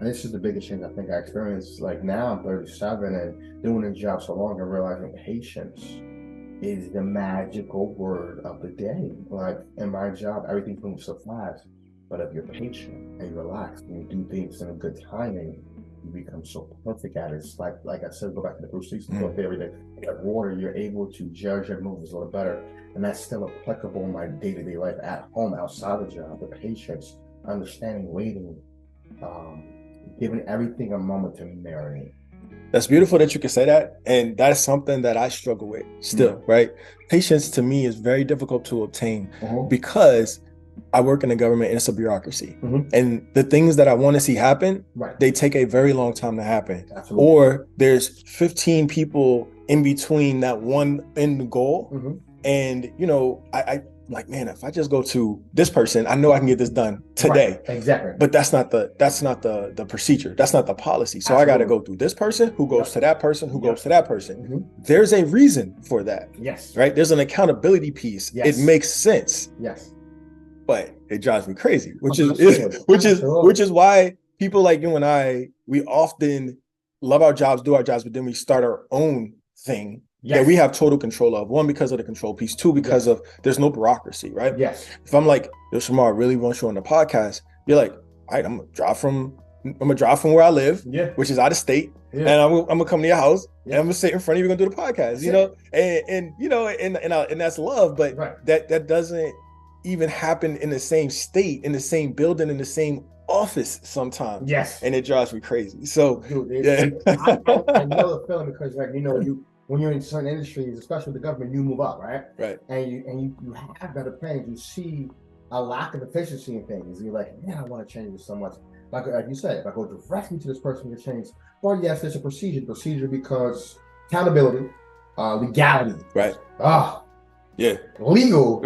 this is the biggest change I think I experienced. Like now I'm 37 and doing this job so long and realizing patience is the magical word of the day. Like in my job, everything moves so fast. But if you're patient and you relax and you do things in a good timing, you become so perfect at it. It's like I said, go back to the Bruce Lee theory that like water, you're able to judge your moves a little better. And that's still applicable in my day-to-day life at home, outside the job. The patience, understanding, waiting, giving everything a moment to marinate. That's beautiful that you can say that. And that's something that I struggle with still, right? Patience to me is very difficult to obtain because I work in the government and it's a bureaucracy. And the things that I want to see happen, they take a very long time to happen. Absolutely. Or there's 15 people in between that one end goal. And, I like, man, if I just go to this person, I know I can get this done today. Right. Exactly. But that's not the procedure. That's not the policy. So I got to go through this person who goes to that person, who goes to that person. There's a reason for that. Yes. Right. There's an accountability piece. Yes. It makes sense. Yes. But it drives me crazy, which is why people like you and I, we often love our jobs, do our jobs, but then we start our own thing that we have total control of. One, because of the control piece. Two, because of there's no bureaucracy, right? Yes. If I'm like, yo, Shamar, I really want you on the podcast, you're like, all right, I'm gonna drive from where I live, which is out of state, and I'm gonna come to your house and I'm gonna sit in front of you, we're gonna do the podcast, and that's love, but that doesn't even happen in the same state, in the same building, in the same office sometimes. Yes. And it drives me crazy. So dude, I know the feeling because when you're in certain industries, especially with the government, you move up, right? Right. And you have better plans. You see a lack of efficiency in things. And you're like, man, I want to change this so much. Like you said, if I go directly to this person to change, well, yes, there's a procedure. Procedure because accountability, legality. Right. Legal.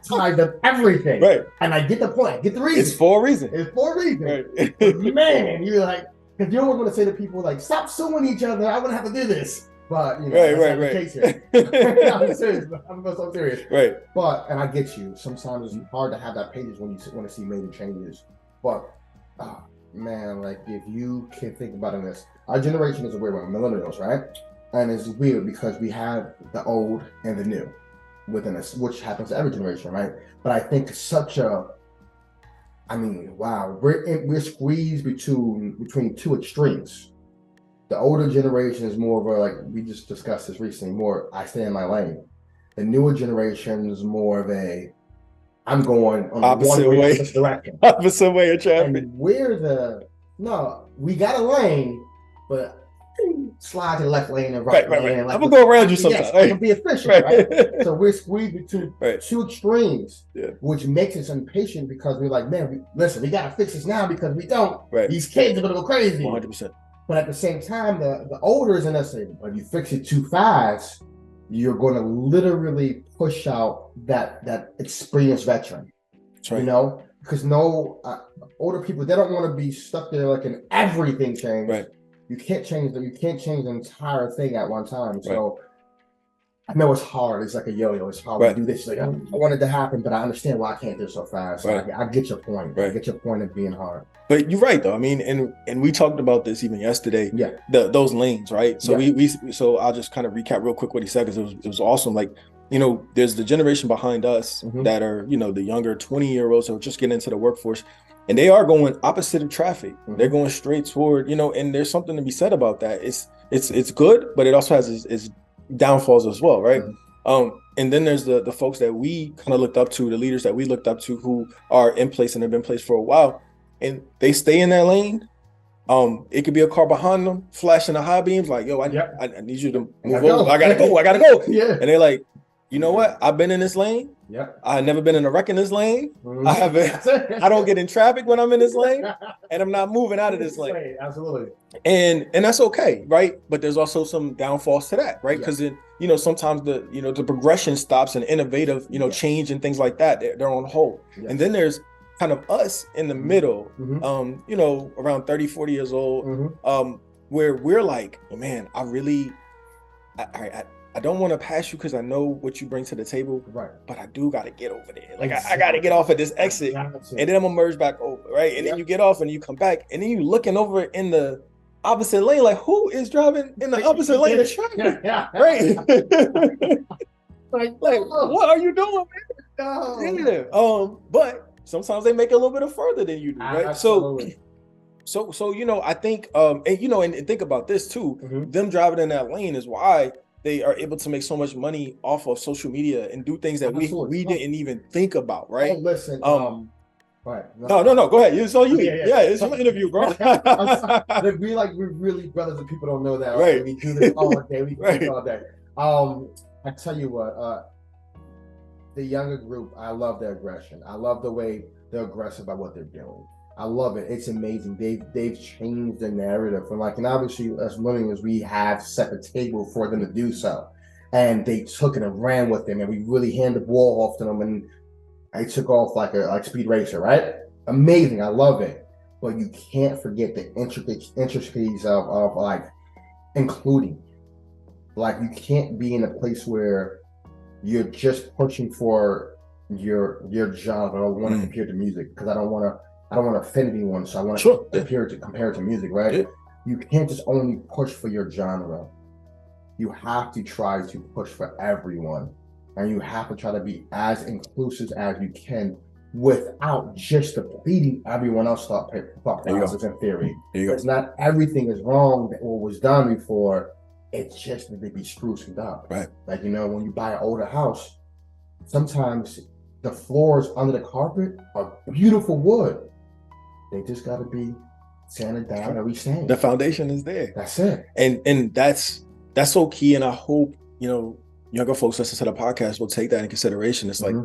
Tied up everything. Right. And I get the point. I get the reason. It's for a reason. Right. Man, you're like, because you always want to say to people like, stop suing each other. I wouldn't have to do this. But that's not the case here. I'm serious. I'm so serious. Right. But and I get you. Sometimes it's hard to have that patience when you want to see major changes. But man, like if you can think about it, this our generation is a weird one, millennials, right? And it's weird because we have the old and the new within us, which happens to every generation, right? But I think we're squeezed between two extremes. The older generation is more of a, like we just discussed this recently, more I stay in my lane. The newer generation is more of a I'm going on opposite one way direction. Opposite way of traffic. And we got a lane, but slide to the left lane and right lane. Like, I'm gonna go around you sometimes. Yes, I can be efficient, right? So we're squeezed between two extremes, which makes us impatient because we're like, man, we gotta fix this now because we don't. These kids are gonna go crazy. 100%. But at the same time, the olders in us say, if you fix it too fast, you're gonna literally push out that experienced veteran. That's right. Because older people, they don't want to be stuck there like in everything change. Right. You can't change the entire thing at one time. So I know it's hard. It's like a yo-yo. It's hard to do this. Like, I want it to happen, but I understand why I can't do it so fast. So I get your point. I get your point of being hard. But you're right, though. I mean, and we talked about this even yesterday. Yeah. Those lanes, right? So so I'll just kind of recap real quick what he said, because it was awesome. Like, there's the generation behind us that are, the younger 20-year-olds who are just getting into the workforce, and they are going opposite of traffic. They're going straight toward, and there's something to be said about that. It's good, but it also has its downfalls as well, right? And then there's the folks that we kind of looked up to, the leaders that we looked up to, who are in place and have been in place for a while, and they stay in that lane. It could be a car behind them flashing the high beams, like, yo, I need you to move over. I gotta go. Yeah. And they're like, you know what? I've been in this lane. Yeah. I've never been in a wreck in this lane. I don't get in traffic when I'm in this lane, and I'm not moving out of this lane. Absolutely. And that's okay, right? But there's also some downfalls to that, right? Because sometimes the progression stops, and innovative, change and things like that, they're on hold. Yeah. And then there's kind of us in the middle, around 30, 40 years old, where we're like, man, I don't want to pass you because I know what you bring to the table, right? But I do got to get over there. Like, I got to get off at this exit, and then I'm gonna merge back over, right? And then you get off and you come back, and then you looking over in the opposite lane, like, who is driving in the opposite lane of traffic, right? like, what are you doing, man? Yeah. But sometimes they make it a little bit of further than you do, right? Absolutely. So I think, and think about this too. Them driving in that lane is why they are able to make so much money off of social media and do things that we didn't even think about, right? Oh, listen, right. No, go ahead. It's your interview, bro. we're really brothers, and people don't know that. Right. We do this all day. We do this all day. I tell you what, the younger group, I love their aggression. I love the way they're aggressive about what they're doing. I love it. It's amazing. They've changed the narrative, and obviously as millennials, we have set the table for them to do so, and they took it and ran with them, and we really handed the ball off to them, and I took off like Speed Racer, right? Amazing. I love it, but you can't forget the intricacies of like including, like, you can't be in a place where you're just pushing for your genre. I don't want to compare to music because I don't want to offend anyone, so I want to compare it to music, right? Yeah. You can't just only push for your genre. You have to try to push for everyone, and you have to try to be as inclusive as you can without just depleting everyone else's thought process and theory. Because not everything is wrong that was done before. It's just that they be spruced up. Right. Like, when you buy an older house, sometimes the floors under the carpet are beautiful wood. They just got to be sanded down and restained. The foundation is there. That's it. And that's so key. And I hope, younger folks listen to the podcast will take that in consideration. It's like,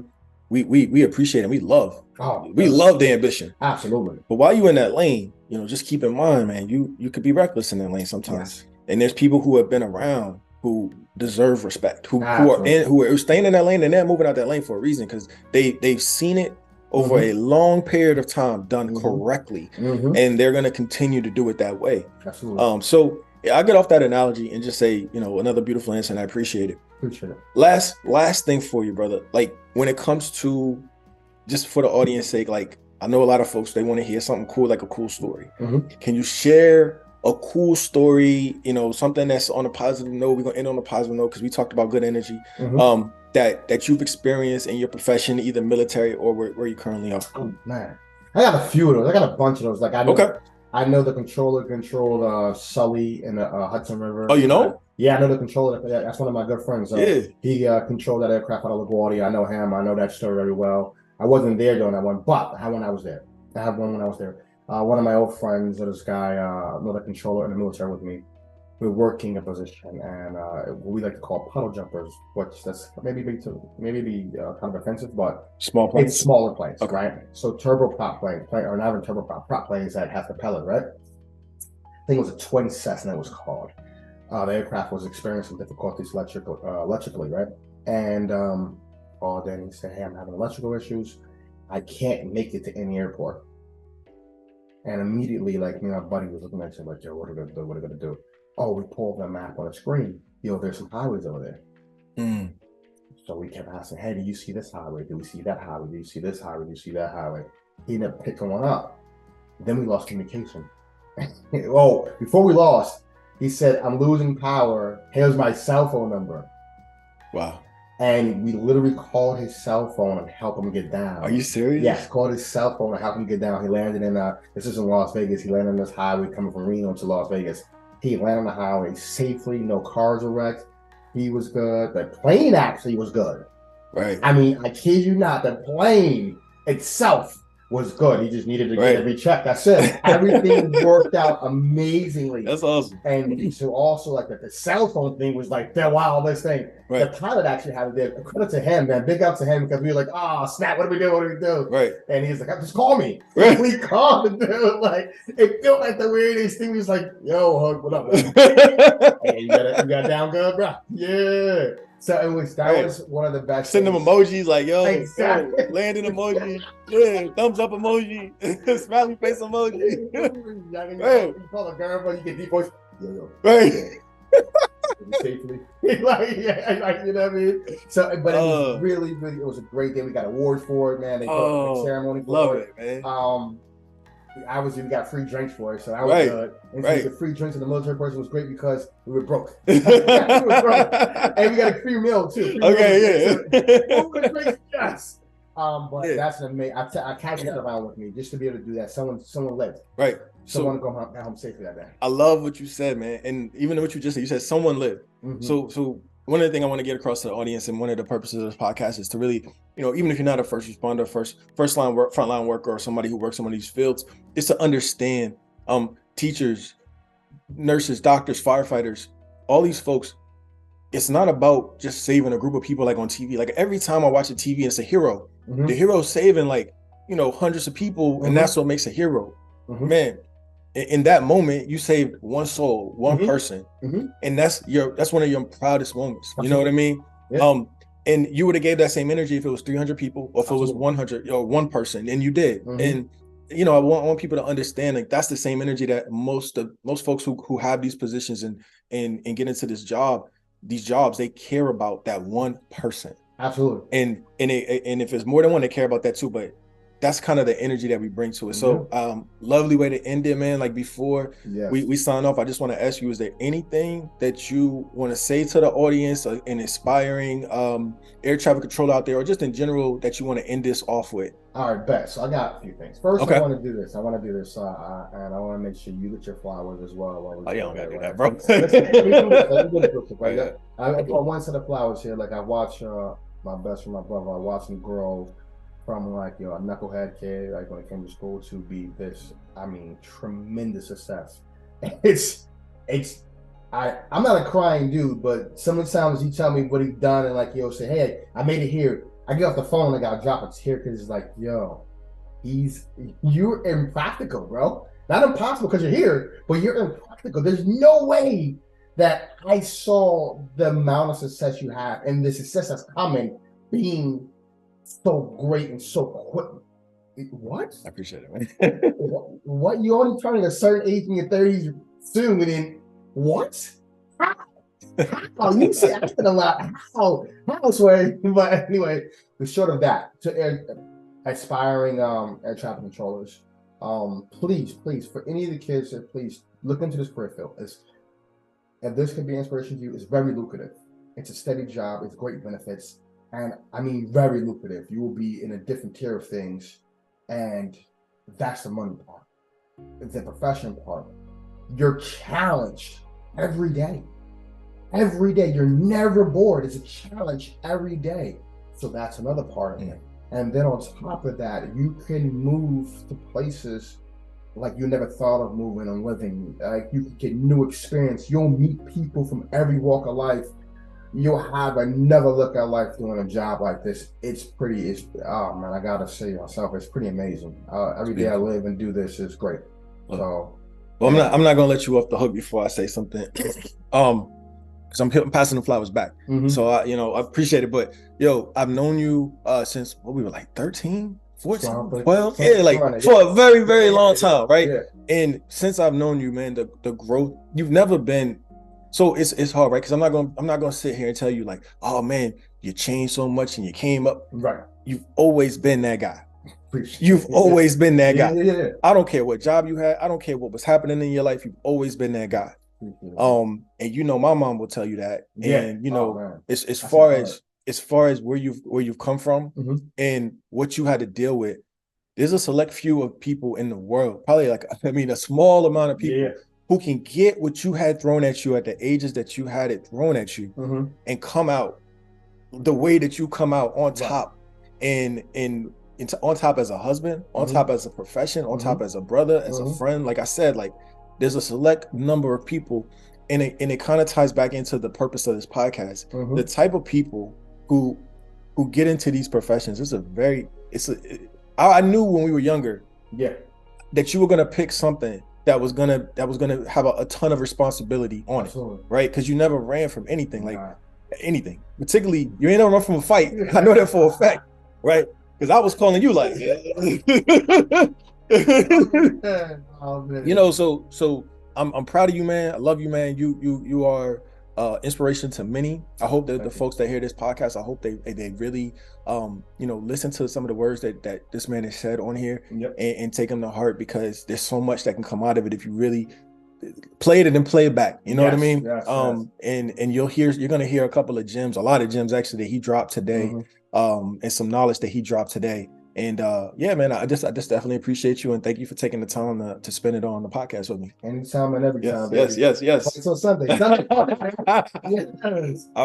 we appreciate it. We love the ambition. Absolutely. But while you're in that lane, just keep in mind, man, you could be reckless in that lane sometimes. Yes. And there's people who have been around who deserve respect, who are staying in that lane, and they're moving out that lane for a reason, because they've seen it over a long period of time done correctly, and they're going to continue to do it that way. Absolutely. So I get off that analogy and just say, another beautiful answer, and I appreciate it. Last thing for you, brother. Like, when it comes to, just for the audience sake, like, I know a lot of folks, they want to hear something cool, like a cool story. Can you share a cool story, something that's on a positive note? We're going to end on a positive note because we talked about good energy. That you've experienced in your profession, either military or where you currently are. Oh, man, I got a few of those. I got a bunch of those. Like, I know the controller controlled Sully in the Hudson River. Oh, you know? Yeah, I know the controller. That's one of my good friends. He controlled that aircraft out of LaGuardia. I know him. I know that story very well. I wasn't there during that one, but I had one when I was there. One of my old friends, this guy, another controller in the military with me. We're working a position, and what we like to call puddle jumpers, which that's maybe kind of offensive, but small planes. It's smaller planes, right? So turboprop planes, or not even turboprop planes that have propeller, right? I think it was a twin Cessna, it was called. The aircraft was experiencing difficulties electrically, right? And called in and said, "Hey, I'm having electrical issues. I can't make it to any airport." And immediately, like, my buddy was looking at you like, "Yo, what are we gonna do? Oh, we pulled the map on the screen. There's some highways over there." Mm. So we kept asking, hey, do you see this highway? Do we see that highway? Do you see this highway? Do you see that highway? He ended up picking one up. Then we lost communication. Oh, before we lost, he said, I'm losing power. Here's my cell phone number. Wow. And we literally called his cell phone and helped him get down. Are you serious? Yes, called his cell phone and helped him get down. He landed in, this is in Las Vegas. He landed on this highway coming from Reno to Las Vegas. He landed on the highway safely. No cars were wrecked. He was good. The plane actually was good. Right. I mean, I kid you not, the plane itself was good. He just needed to get it rechecked. That's it. Everything worked out amazingly. That's awesome. And so also like the cell phone thing was like the wildest thing. Right. The pilot actually had it there. Credit to him, man. Big up to him because we were like, oh snap, what do we do? What do we do? Right. And he's like, just call me. Right. We called the dude. Like it felt like the weirdest thing. He was like, yo, Hug, what up, man? Hey, you got down good, bro? Yeah. So it was was one of the best. Send them emojis like yo, landing emoji, thumbs up emoji, smiley face emoji. You call a girl, but you get deep voice. Yo. Right. Safely. like you know what I mean? So but it was really, it was a great day. We got awards for it, man. They put a ceremony for it. Man. We got free drinks for it, so that was good. And so the free drinks and the military person was great because we were broke. We were broke. And we got a free meal too. Yes. But that's an amazing. I carried that around with me just to be able to do that. Someone lived. Right. Someone go home safely that day. I love what you said, man. And even what you just said, you said someone lived. Mm-hmm. So one of the things I want to get across to the audience, and one of the purposes of this podcast is to really, even if you're not a first responder, frontline worker, or somebody who works in one of these fields, is to understand teachers, nurses, doctors, firefighters, all these folks. It's not about just saving a group of people like on TV. Like every time I watch a TV, it's a hero. Mm-hmm. The hero's saving hundreds of people, mm-hmm. and that's what makes a hero. Mm-hmm. Man, in that moment, you saved one soul, one mm-hmm. person, mm-hmm. and that's one of your proudest moments. You know what I mean? Yeah. And you would have gave that same energy if it was 300 people, or if it was 100 or one person, and you did. Mm-hmm. And I want people to understand that's the same energy that most folks who have these positions and get into these jobs, they care about that one person. Absolutely. And if it's more than one, they care about that too. But that's kind of the energy that we bring to it. So lovely way to end it, man. Like before we sign off, I just want to ask you, is there anything that you want to say to the audience, an inspiring air traffic controller out there, or just in general that you want to end this off with? All right, bet. So I got a few things. First, I want to do this. And I want to make sure you get your flowers as well. You don't got to do that, bro. I put one set of flowers here. Like I watch my best friend, my brother, I watch him grow from a knucklehead kid, like when it came to school, to be this, tremendous success. I'm not a crying dude, but sometimes he tell me what he's done and he'll say, hey, I made it here. I get off the phone and I gotta drop a tear because it's like, yo, you're impractical, bro. Not impossible because you're here, but you're impractical. There's no way that I saw the amount of success you have and the success that's coming being so great and so quick. What? I appreciate it, man. What? You only turning a certain age in your 30s soon, and then what? How? You see, I said a lot. How? Swear. But anyway, the short of that, to aspiring air traffic controllers, please, for any of the kids, please look into this career field. If this could be inspiration to you, it's very lucrative. It's a steady job. It's great benefits. And very lucrative. You will be in a different tier of things. And that's the money part. It's the profession part. You're challenged every day. Every day. You're never bored. It's a challenge every day. So that's another part of it. And then on top of that, you can move to places like you never thought of moving and living. Like you can get new experience. You'll meet people from every walk of life. You'll have another look at life doing a job like this. I gotta say myself, it's pretty amazing. Every day I live and do this is great. So, I'm not gonna let you off the hook before I say something. Because I'm passing the flowers back. Mm-hmm. So I appreciate it. But I've known you since we were like 13, 14, 12. For a very, very long time, right? Yeah. And since I've known you, man, the growth, you've never been So it's hard, right? Because I'm not gonna sit here and tell you like, oh man, you changed so much and you came up. Right. You've always been that guy. Appreciate You've always been that guy. Yeah. I don't care what job you had. I don't care what was happening in your life. You've always been that guy. And you know, my mom will tell you that. Yeah. And you know, as far as where you've come from and what you had to deal with, there's a select few of people in the world, probably like, I mean, a small amount of people who can get what you had thrown at you at the ages that you had it thrown at you and come out the way that you come out on top and on top as a husband, on top as a profession, on top as a brother, as a friend. Like I said, like there's a select number of people, and it kind of ties back into the purpose of this podcast. The type of people who get into these professions, I knew when we were younger, that you were gonna pick something that was gonna have a ton of responsibility on it, right? Because you never ran from anything, like anything. Particularly, you ain't never run from a fight. I know that for a fact, right? Because I was calling you like, you know. So I'm proud of you, man. I love you, man. You are inspiration to many. I hope that the folks that hear this podcast, I hope they really you know, listen to some of the words that this man has said on here and take them to heart, because there's so much that can come out of it if you really play it and play it back. You know what I mean? And you're gonna hear a lot of gems actually that he dropped today, and some knowledge that he dropped today. And yeah, man, I just definitely appreciate you, and thank you for taking the time to spend it on the podcast with me. Anytime and every time, baby. Yes. So Sunday. All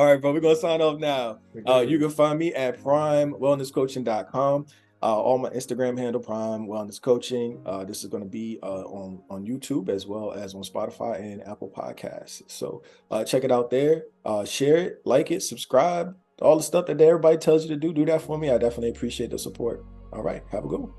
right, bro, we're gonna sign off now. You can find me at primewellnesscoaching.com. On my Instagram handle, Prime Wellness Coaching. This is going to be on YouTube as well as on Spotify and Apple Podcasts. So check it out there. Share it, like it, subscribe. All the stuff that everybody tells you to do that for me. I definitely appreciate the support. All right, have a good one.